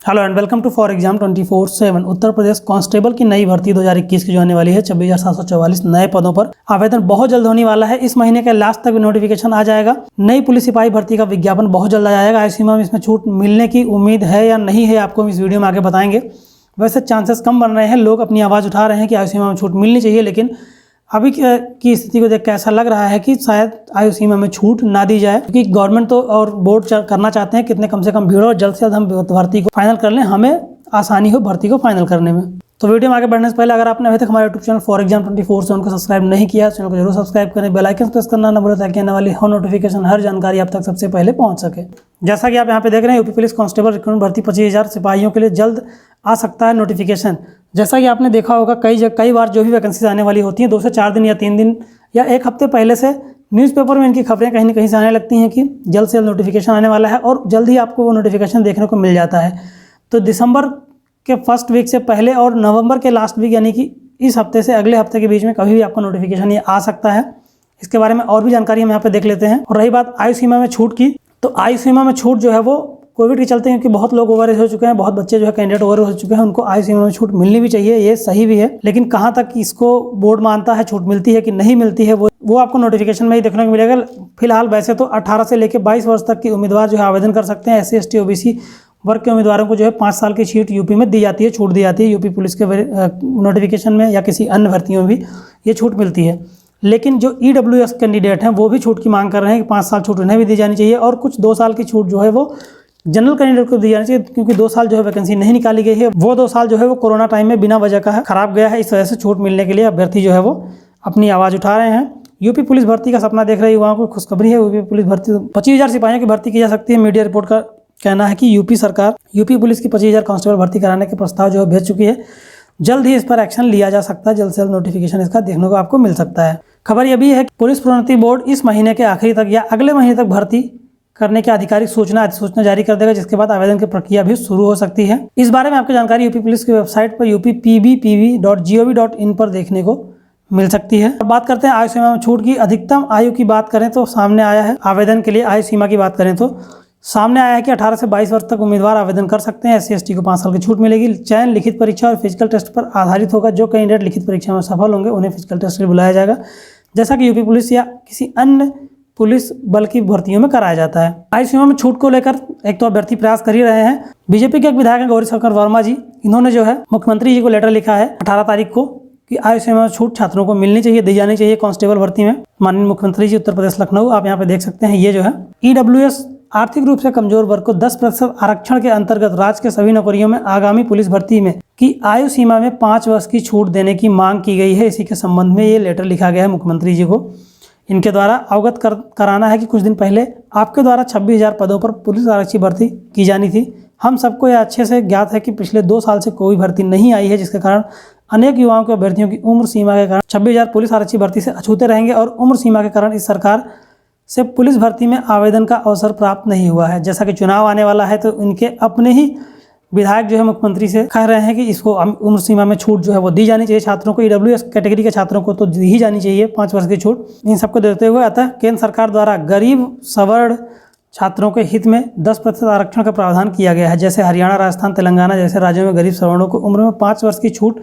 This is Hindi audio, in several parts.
Hello and welcome to for exam 24/7। Uttar Pradesh constable की नई भर्ती 2021 की जो आने वाली है 26,744 नए पदों पर आवेदन बहुत जल्द होने वाला है। इस महीने के लास्ट तक नोटिफिकेशन आ जाएगा। नई पुलिस सिपाही भर्ती का विज्ञापन बहुत जल्द आ जाएगा। आयु सीमा में इसमें छूट मिलने की उम्मीद है या नहीं है, आपको इस वीडियो में आगे बताएंगे। वैसे चांसेस कम बन रहे हैं, लोग अपनी आवाज़ उठा रहे हैं कि आयु सीमा में छूट मिलनी चाहिए, लेकिन अभी की स्थिति को देख के ऐसा लग रहा है कि शायद आयु सीमा में छूट ना दी जाए, क्योंकि गवर्नमेंट तो और बोर्ड करना चाहते हैं कितने कम से कम भीड़ हो, जल्द से जल्द हम भर्ती को फाइनल कर लें, हमें आसानी हो भर्ती को फाइनल करने में। तो वीडियो में आगे बढ़ने से पहले अगर आपने अभी तक हमारे यूट्यूब चैनल फॉर एग्जाम 24/7 को सब्सक्राइब नहीं किया, चैनल को जरूर सब्सक्राइब करें, बेल आइकन प्रेस करना न भूलें ताकि आने वाली हर नोटिफिकेशन, हर जानकारी आप तक सबसे पहले पहुंच सके। जैसा कि आप यहाँ पे देख रहे हैं, यूपी पुलिस कांस्टेबल रिक्रूटमेंट भर्ती 25,000 सिपाहियों के लिए जल्द आ सकता है नोटिफिकेशन। जैसा कि आपने देखा होगा, कई बार जो भी वैकेंसीज आने वाली होती हैं 2 से 4 दिन या 3 दिन या 1 हफ्ते पहले से न्यूज़पेपर में इनकी खबरें कहीं न कहीं से आने लगती हैं कि जल्द से जल्द नोटिफिकेशन आने वाला है, और जल्द ही आपको वो नोटिफिकेशन देखने को मिल जाता है। तो दिसंबर के फर्स्ट वीक से पहले और नवंबर के लास्ट वीक यानी कि इस हफ्ते से अगले हफ्ते के बीच में कभी भी आपको नोटिफिकेशन ये आ सकता है। इसके बारे में और भी जानकारी हम यहाँ पे देख लेते हैं। और रही बात आयु सीमा में छूट की, तो आयु सीमा में छूट जो है वो कोविड के चलते, क्योंकि बहुत लोग ओवर एज हो चुके हैं, बहुत बच्चे जो है कैंडिडेट ओवर हो चुके हैं, उनको आयु सीमा में छूट मिलनी भी चाहिए, ये सही भी है। लेकिन कहाँ तक इसको बोर्ड मानता है, छूट मिलती है कि नहीं मिलती है, वो आपको नोटिफिकेशन में ही देखने को मिलेगा। फिलहाल वैसे तो 18 से लेकर 22 वर्ष तक के उम्मीदवार जो है आवेदन कर सकते हैं। SC ST OBC वर्ग के उम्मीदवारों को जो है 5 साल की छूट यूपी में दी जाती है, छूट दी जाती है। यूपी पुलिस के नोटिफिकेशन में या किसी अन्य भर्तियों में भी ये छूट मिलती है। लेकिन जो EWS कैंडिडेट हैं वो भी छूट की मांग कर रहे हैं कि 5 साल छूट उन्हें भी दी जानी चाहिए, और कुछ 2 साल की छूट जो है वो जनरल कैंडिडेट को दी जानी चाहिए, क्योंकि 2 साल जो है वैकेंसी नहीं निकाली गई है। वो 2 साल जो है वो कोरोना टाइम में बिना वजह का खराब गया है। इस वजह से छूट मिलने के लिए अभ्यर्थी जो है वो अपनी आवाज़ उठा रहे हैं। यूपी पुलिस भर्ती का सपना देख रहे युवाओं को खुशखबरी है। यूपी पुलिस भर्ती 25,000 सिपाहियों की भर्ती की जा सकती है। मीडिया रिपोर्ट का कहना है कि यूपी सरकार यूपी पुलिस की 25,000 कांस्टेबल भर्ती कराने के प्रस्ताव जो है भेज चुकी है। जल्द ही इस पर एक्शन लिया जा सकता है, जल्द से जल्द नोटिफिकेशन इसका देखने को आपको मिल सकता है। खबर यह भी है कि पुलिस प्रोन्नति बोर्ड इस महीने के आखिरी तक या अगले महीने तक भर्ती करने की आधिकारिक अधिसूचना जारी कर देगा, जिसके बाद आवेदन की प्रक्रिया भी शुरू हो सकती है। इस बारे में आपको जानकारी यूपी पुलिस की वेबसाइट पर uppbpv.gov.in पर देखने को मिल सकती है। और बात करते हैं आयु सीमा में छूट की। अधिकतम आयु की बात करें तो सामने आया है, आवेदन के लिए आयु सीमा की बात करें तो सामने आया है कि 18 से 22 वर्ष तक उम्मीदवार आवेदन कर सकते हैं। SC ST को 5 साल की छूट मिलेगी। चयन लिखित परीक्षा और फिजिकल टेस्ट पर आधारित होगा। जो कैंडिडेट लिखित परीक्षा में सफल होंगे उन्हें फिजिकल टेस्ट के लिए बुलाया जाएगा, जैसा कि यूपी पुलिस या किसी अन्य पुलिस बल की भर्तियों में कराया जाता है। आयु सीमा में छूट को लेकर एक तो अभ्यर्थी प्रयास कर ही रहे हैं। बीजेपी के एक विधायक हैं गौरीशंकर वर्मा जी, इन्होंने जो है मुख्यमंत्री जी को लेटर लिखा है 18 तारीख को कि आयु सीमा में छूट छात्रों को मिलनी चाहिए, दी जानी चाहिए कांस्टेबल भर्ती में। माननीय मुख्यमंत्री जी उत्तर प्रदेश लखनऊ, आप यहाँ पे देख सकते हैं। ये जो है EWS आर्थिक रूप से कमजोर वर्ग को 10% आरक्षण के अंतर्गत राज्य के सभी नौकरियों में आगामी पुलिस भर्ती में की आयु सीमा में 5 वर्ष की छूट देने की मांग की गई है। इसी के संबंध में ये लेटर लिखा गया है मुख्यमंत्री जी को। इनके द्वारा अवगत कराना है कि कुछ दिन पहले आपके द्वारा 26,000 पदों पर पुलिस आरक्षी भर्ती की जानी थी। हम सबको यह अच्छे से ज्ञात है कि पिछले 2 साल से कोई भर्ती नहीं आई है, जिसके कारण अनेक युवाओं के अभ्यर्थियों की उम्र सीमा के कारण 26,000 पुलिस आरक्षी भर्ती से अछूते रहेंगे, और उम्र सीमा के कारण इस सरकार से पुलिस भर्ती में आवेदन का अवसर प्राप्त नहीं हुआ है। जैसा कि चुनाव आने वाला है, तो इनके अपने ही विधायक जो है मुख्यमंत्री से कह रहे हैं कि इसको उम्र सीमा में छूट जो है वो दी जानी चाहिए छात्रों को। EWS कैटेगरी के छात्रों को तो दी ही जानी चाहिए 5 वर्ष की छूट। इन सबको देखते हुए अतः केंद्र सरकार द्वारा गरीब सवर्ण छात्रों के हित में 10% आरक्षण का प्रावधान किया गया है। जैसे हरियाणा, राजस्थान, तेलंगाना जैसे राज्यों में गरीब सवर्णों को उम्र में 5 वर्ष की छूट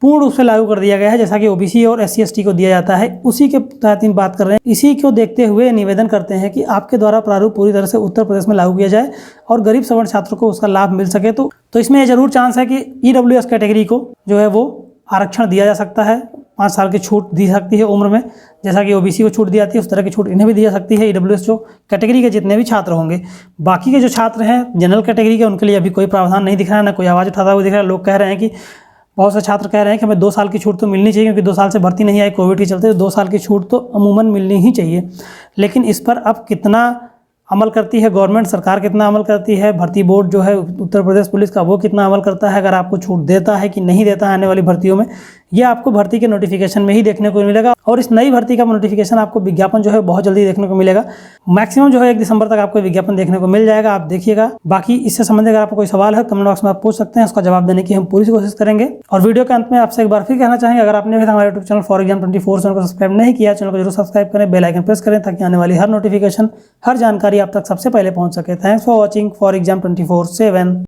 पूर्ण रूप से लागू कर दिया गया है, जैसा कि OBC और SC ST को दिया जाता है। उसी के तहत इन बात कर रहे हैं। इसी को देखते हुए निवेदन करते हैं कि आपके द्वारा प्रारूप पूरी तरह से उत्तर प्रदेश में लागू किया जाए और गरीब सवर्ण छात्रों को उसका लाभ मिल सके। तो इसमें यह जरूर चांस है कि EWS कैटेगरी को जो है वो आरक्षण दिया जा सकता है, 5 साल की छूट दी सकती है उम्र में। जैसा कि OBC को छूट दी जाती है, उस तरह की छूट इन्हें भी दी जा सकती है। EWS जो कैटेगरी के जितने भी छात्र होंगे, बाकी के जो छात्र हैं जनरल कैटेगरी के, उनके लिए अभी कोई प्रावधान नहीं दिख रहा है, ना कोई आवाज़ उठाता हुआ दिख रहा है। लोग कह रहे हैं कि बहुत से छात्र कह रहे हैं कि हमें 2 साल की छूट तो मिलनी चाहिए, क्योंकि 2 साल से भर्ती नहीं आई कोविड के चलते। 2 साल की छूट तो अमूमन मिलनी ही चाहिए। लेकिन इस पर अब कितना अमल करती है गवर्नमेंट, सरकार कितना अमल करती है, भर्ती बोर्ड जो है उत्तर प्रदेश पुलिस का वो कितना अमल करता है, अगर आपको छूट देता है कि नहीं देता है आने वाली भर्तियों में, ये आपको भर्ती के नोटिफिकेशन में ही देखने को मिलेगा। और इस नई भर्ती का नोटिफिकेशन आपको विज्ञापन जो है बहुत जल्दी देखने को मिलेगा। मैक्सिमम जो है 1 दिसंबर तक आपको विज्ञापन देखने को मिल जाएगा, आप देखिएगा। बाकी इससे संबंधित अगर आपको कोई सवाल है कमेंट बॉक्स में आप पूछ सकते हैं, उसका जवाब देने की हम पूरी कोशिश करेंगे। और वीडियो के अंत में आपसे एक बार फिर कहना चाहेंगे, अगर आपने भी हमारे यूट्यूब चैनल फॉर एग्जाम 24/7 को सब्सक्राइब नहीं किया, चैनल को जरूर सब्सक्राइब करें, बेल आइकन प्रेस करें, ताकि आने वाली हर नोटिफिकेशन, हर जानकारी आप तक सबसे पहले पहुंच सके। Thanks for watching for exam 24/7।